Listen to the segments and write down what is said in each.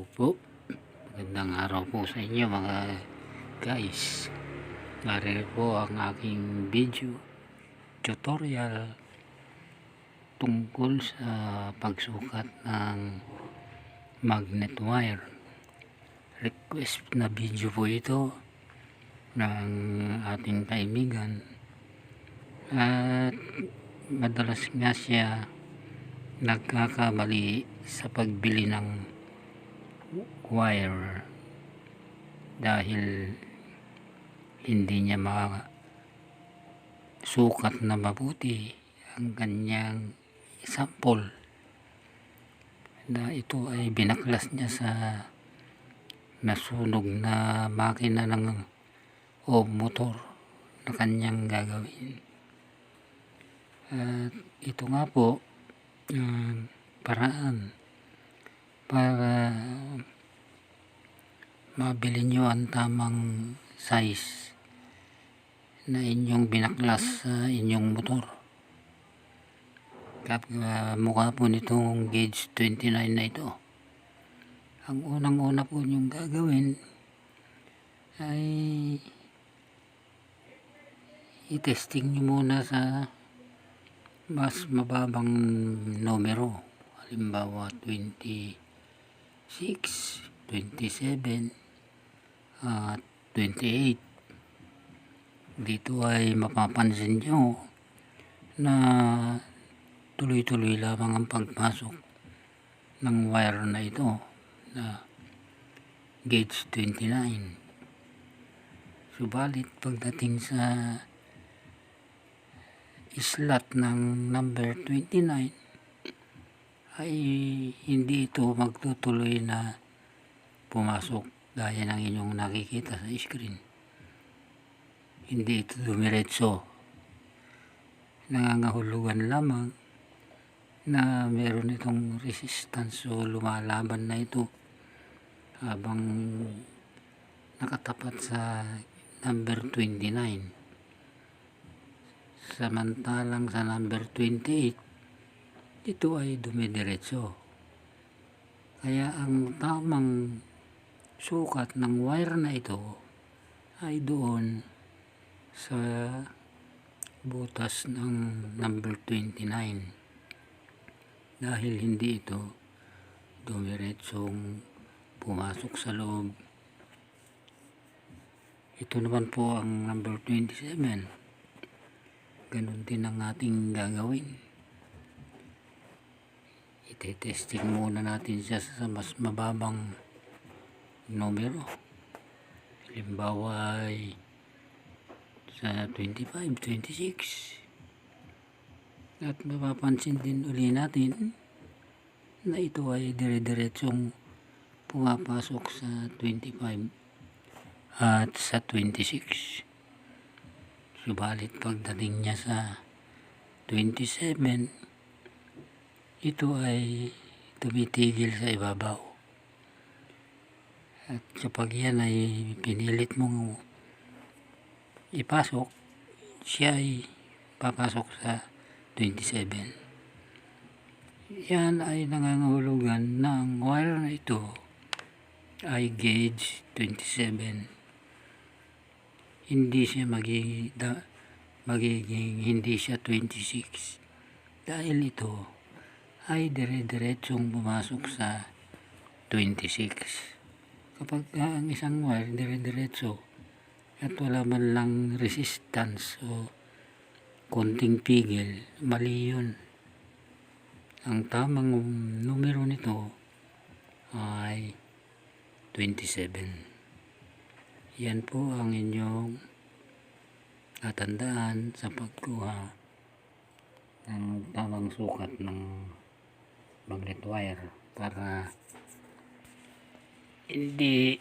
Hello po, magandang araw po sa inyo mga guys. Narito po ang aking video tutorial tungkol sa pagsukat ng magnet wire. Request na video po ito ng ating kaibigan at madalas nga siya nagkakamali sa pagbili ng wire dahil hindi niya masukat na mabuti ang kanyang sample, na ito ay binaklas niya sa nasunog na makina o motor na kanyang gagawin. At ito nga po paraan para mabili nyo ang tamang size na inyong binaklas sa inyong motor. Mukha po nitong gauge 29 na ito. Ang unang-una po nyong gagawin ay i-testing nyo muna sa mas mababang numero, halimbawa 26, 27 at 28. Dito ay mapapansin nyo na tuloy-tuloy lamang ang pagpasok ng wire na ito na gauge 29. Subalit pagdating sa slot ng number 29 ay hindi ito magtutuloy na pumasok gaya ng inyong nakikita sa screen. Hindi ito dumiretso, nangangahulugan lamang na meron itong resistance o lumalaban na ito habang nakatapat sa number 29. Samantalang sa number 28, ito ay dumidiretso. Kaya ang tamang sukat ng wire na ito ay doon sa butas ng number 29, dahil hindi ito dumiretsong pumasok sa loob. Ito naman po ang number 27. Ganun din ang ating gagawin. Ite-testing muna natin siya sa mas mababang numero. Halimbawa ay sa 25, 26. At mapapansin din uli natin na ito ay dire-diretsong pumapasok sa 25 at sa 26. Subalit pagdating niya sa 27, ito ay tumitigil sa ibabaw. At kapag yan ay pinilit mong ipasok, siya ay papasok sa 27. Yan ay nangangahulugan na ang wire na ito ay gauge 27. Hindi siya magiging hindi siya 26 dahil ito ay dire-diretsong pumasok sa 26. Kapag ang isang wire dire-diretso at wala man lang resistance o konting pigil, mali yun. Ang tamang numero nito ay 27. Yan po ang inyong tatandaan sa pagkuha ng tamang sukat ng magnet wire para hindi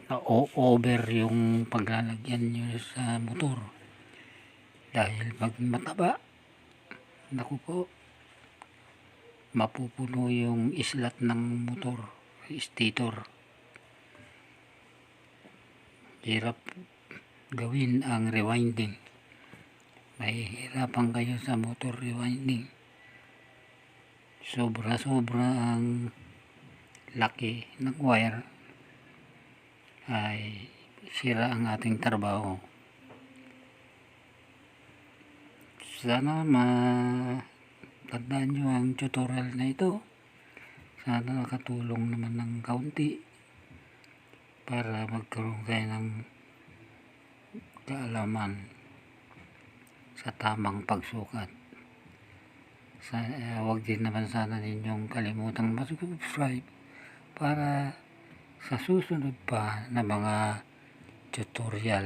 na-over yung paglalagyan nyo sa motor. Dahil pag mataba, naku po, mapupuno yung islat ng motor, stator. Hirap gawin ang rewinding. Mahihirapan kayo sa motor rewinding. Sobra-sobra ang laki ng wire ay sira ang ating trabaho. Sana matandaan nyo ang tutorial na ito. Sana nakatulong naman ng kaunti para magkaroon kayo ng kaalaman sa tamang pagsukat. Huwag din naman sana ninyong kalimutang mag-subscribe para sa susunod pa na mga tutorial.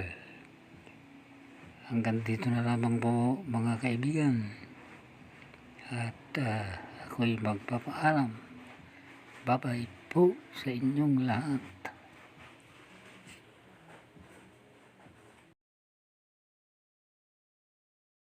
Hanggang dito na lamang po mga kaibigan, at ako'y magpapaalam. Bye bye po sa inyong lahat.